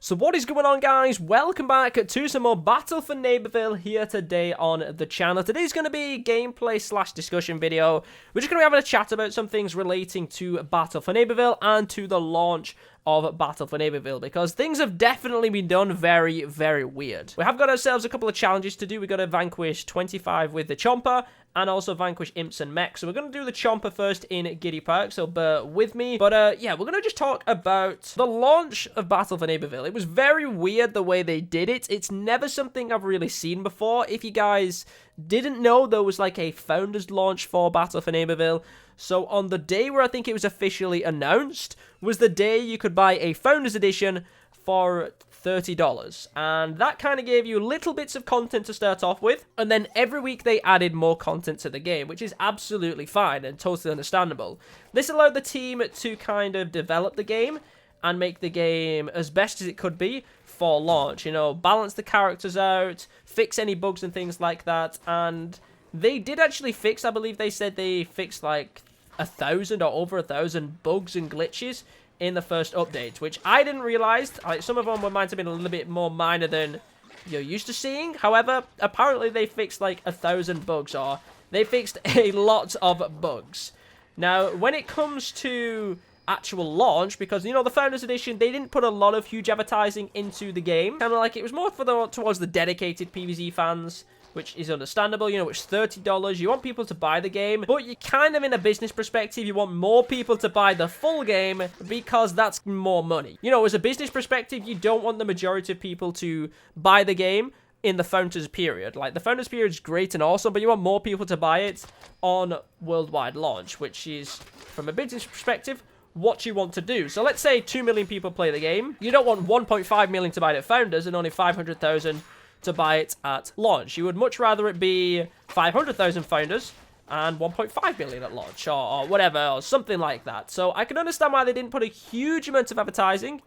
So what is going on, guys? Welcome back to some more Battle for Neighborville here today on the channel. Today's going to be a gameplay / discussion video. We're just going to be having a chat about some things relating to Battle for Neighborville and to the launch of Battle for Neighborville, because things have definitely been done very, very weird. We have got ourselves a couple of challenges to do. We've got to vanquish 25 with the Chomper and also vanquish Imps and Mechs. So we're going to do the Chomper first in Giddy Park, so bear with me. But yeah, we're going to just talk about the launch of Battle for Neighborville. It was very weird the way they did it. It's never something I've really seen before. If you guys didn't know, there was like a founders launch for Battle for Neighborville. So on the day where I think it was officially announced was the day you could buy a founders edition for $30, and that kind of gave you little bits of content to start off with, and then every week they added more content to the game, which is absolutely fine and totally understandable. This allowed the team to kind of develop the game and make the game as best as it could be for launch, you know, balance the characters out, fix any bugs and things like that. And they did actually fix, I believe they said they fixed like 1,000 or over 1,000 bugs and glitches in the first update, which I didn't realize. Like, some of them might have been a little bit more minor than you're used to seeing. However, apparently they fixed like 1,000 bugs, or they fixed a lot of bugs. Now, when it comes to actual launch, because, you know, the Founders Edition, they didn't put a lot of huge advertising into the game. Kind of like, it was more for towards the dedicated PvZ fans, which is understandable. You know, it's $30. You want people to buy the game, but you kind of, in a business perspective, you want more people to buy the full game because that's more money. You know, as a business perspective, you don't want the majority of people to buy the game in the Founders period. Like, the Founders period is great and awesome, but you want more people to buy it on worldwide launch, which is, from a business perspective, what you want to do. So let's say 2 million people play the game. You don't want 1.5 million to buy it at Founders and only 500,000 to buy it at launch. You would much rather it be 500,000 founders and 1.5 million at launch, or whatever, or something like that. So I can understand why they didn't put a huge amount of advertising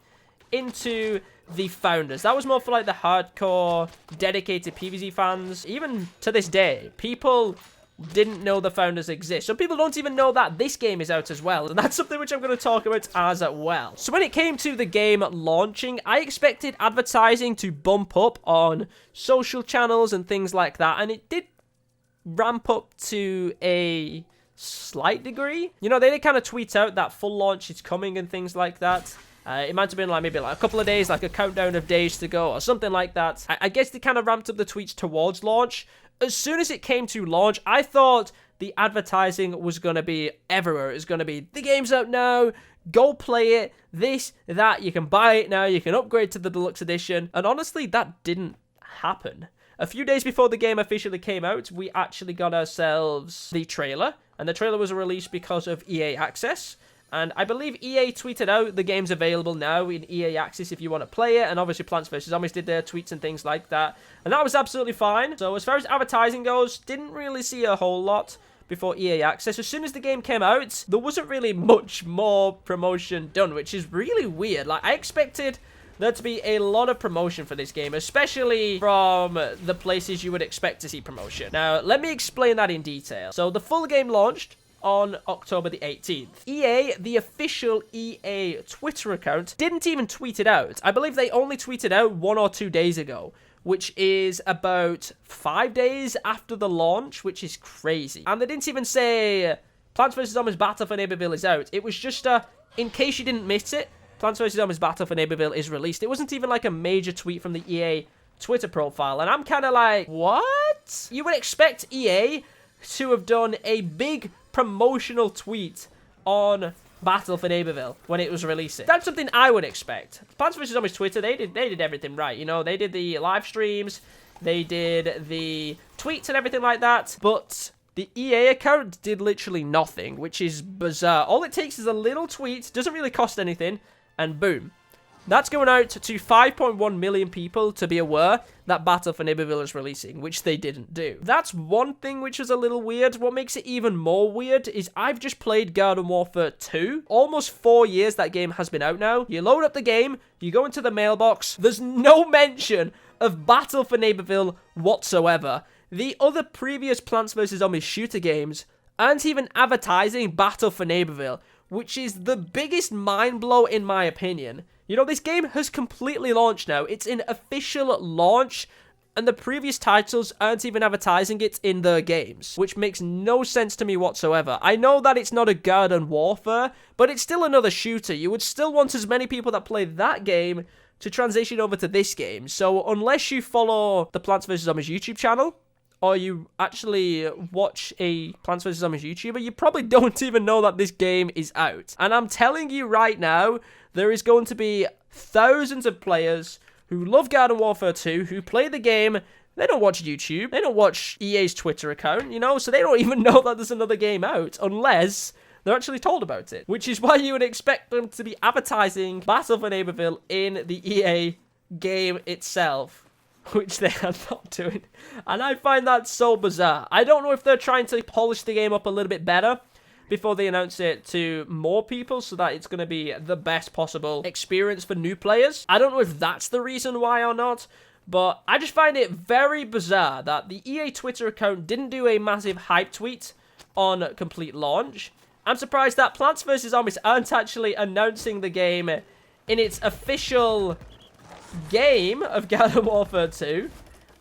into the founders. That was more for like the hardcore, dedicated PvZ fans. Even to this day, people didn't know the founders exist. So people don't even know that this game is out as well, and that's something which I'm going to talk about as well. So when it came to the game launching, I expected advertising to bump up on social channels and things like that, and it did ramp up to a slight degree. You know, they did kind of tweet out that full launch is coming and things like that. It might have been like maybe like a couple of days, like a countdown of days to go or something like that. I guess they kind of ramped up the tweets towards launch. As soon as it came to launch, I thought the advertising was going to be everywhere. It was going to be, the game's out now, go play it, this, that, you can buy it now, you can upgrade to the deluxe edition. And honestly, that didn't happen. A few days before the game officially came out, we actually got ourselves the trailer. And the trailer was released because of EA Access. And I believe EA tweeted out the game's available now in EA Access if you want to play it. And obviously Plants vs. Zombies did their tweets and things like that. And that was absolutely fine. So as far as advertising goes, didn't really see a whole lot before EA Access. As soon as the game came out, there wasn't really much more promotion done, which is really weird. Like, I expected there to be a lot of promotion for this game, especially from the places you would expect to see promotion. Now, let me explain that in detail. So the full game launched on October the 18th. EA, the official EA Twitter account, didn't even tweet it out. I believe they only tweeted out 1 or 2 days ago, which is about 5 days after the launch, which is crazy. And they didn't even say Plants vs. Zombies Battle for Neighborville is out. It was just in case you didn't miss it, Plants vs. Zombies Battle for Neighborville is released. It wasn't even like a major tweet from the EA Twitter profile. And I'm kind of like, what? You would expect EA to have done a big promotional tweet on Battle for Neighborville when it was releasing. That's something I would expect. Plants vs. Zombies Twitter, they did everything right. You know, they did the live streams, they did the tweets and everything like that, but the EA account did literally nothing, which is bizarre. All it takes is a little tweet, doesn't really cost anything, and boom. That's going out to 5.1 million people to be aware that Battle for Neighborville is releasing, which they didn't do. That's one thing which is a little weird. What makes it even more weird is I've just played Garden Warfare 2. Almost 4 years that game has been out now. You load up the game, you go into the mailbox, there's no mention of Battle for Neighborville whatsoever. The other previous Plants vs. Zombies shooter games aren't even advertising Battle for Neighborville, which is the biggest mind blow in my opinion. You know, this game has completely launched now. It's in official launch, and the previous titles aren't even advertising it in their games, which makes no sense to me whatsoever. I know that it's not a Garden Warfare, but it's still another shooter. You would still want as many people that play that game to transition over to this game. So unless you follow the Plants vs. Zombies YouTube channel, or you actually watch a Plants vs. Zombies YouTuber, you probably don't even know that this game is out. And I'm telling you right now, there is going to be thousands of players who love Garden Warfare 2, who play the game. They don't watch YouTube. They don't watch EA's Twitter account, you know, so they don't even know that there's another game out unless they're actually told about it. Which is why you would expect them to be advertising Battle for Neighborville in the EA game itself, which they are not doing. And I find that so bizarre. I don't know if they're trying to polish the game up a little bit better before they announce it to more people so that it's going to be the best possible experience for new players. I don't know if that's the reason why or not, but I just find it very bizarre that the EA Twitter account didn't do a massive hype tweet on complete launch. I'm surprised that Plants vs. Zombies aren't actually announcing the game in its official game of Garden Warfare 2.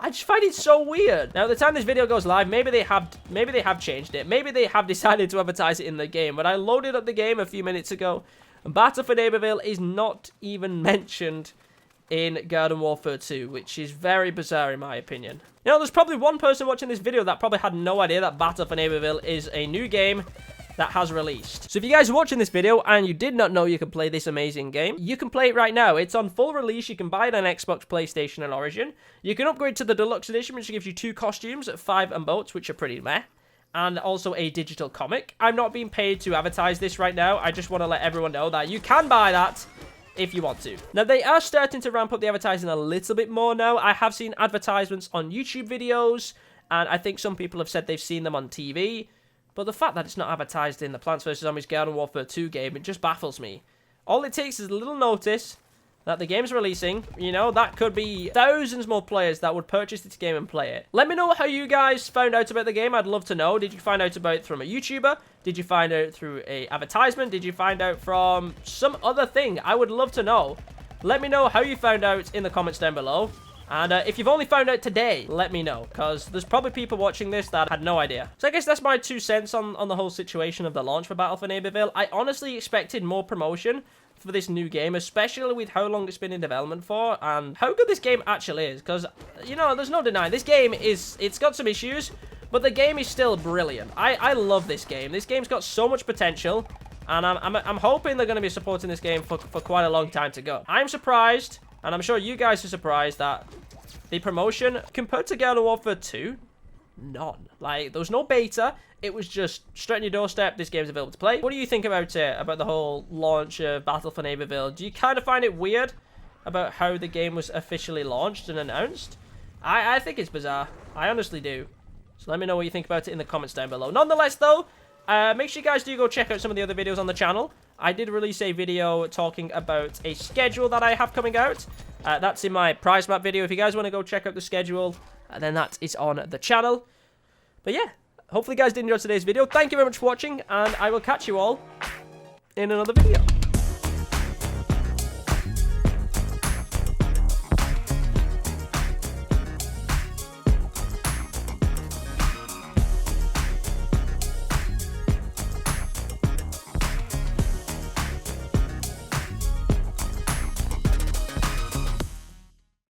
I just find it so weird. Now, at the time this video goes live, maybe they have changed it. Maybe they have decided to advertise it in the game. But I loaded up the game a few minutes ago, and Battle for Neighborville is not even mentioned in Garden Warfare 2, which is very bizarre in my opinion. You know, there's probably one person watching this video that probably had no idea that Battle for Neighborville is a new game that has released. So if you guys are watching this video and you did not know you could play this amazing game, you can play it right now. It's on full release. You can buy it on Xbox, PlayStation, and Origin. You can upgrade to the Deluxe Edition, which gives you 2 costumes, 5 emotes, which are pretty meh, and also a digital comic. I'm not being paid to advertise this right now. I just want to let everyone know that you can buy that if you want to. Now, they are starting to ramp up the advertising a little bit more now. I have seen advertisements on YouTube videos, and I think some people have said they've seen them on TV. But the fact that it's not advertised in the Plants vs. Zombies Garden Warfare 2 game, it just baffles me. All it takes is a little notice that the game's releasing. You know, that could be thousands more players that would purchase this game and play it. Let me know how you guys found out about the game. I'd love to know. Did you find out about it from a YouTuber? Did you find out through an advertisement? Did you find out from some other thing? I would love to know. Let me know how you found out in the comments down below. And if you've only found out today, let me know, because there's probably people watching this that had no idea. So I guess that's my 2 cents on the whole situation of the launch for Battle for Neighborville. I honestly expected more promotion for this new game, especially with how long it's been in development for, and how good this game actually is, because, you know, there's no denying, this game it's got some issues, but the game is still brilliant. I love this game. This game's got so much potential, and I'm hoping they're going to be supporting this game for quite a long time to go. I'm surprised, and I'm sure you guys are surprised that the promotion, compared to Garden Warfare 2, none. Like, there was no beta. It was just straight on your doorstep. This game's available to play. What do you think about it, about the whole launch of Battle for Neighborville? Do you kind of find it weird about how the game was officially launched and announced? I think it's bizarre. I honestly do. So let me know what you think about it in the comments down below. Nonetheless, though, make sure you guys do go check out some of the other videos on the channel. I did release a video talking about a schedule that I have coming out. That's in my prize map video. If you guys want to go check out the schedule, then that is on the channel. But yeah, hopefully you guys did enjoy today's video. Thank you very much for watching, and I will catch you all in another video.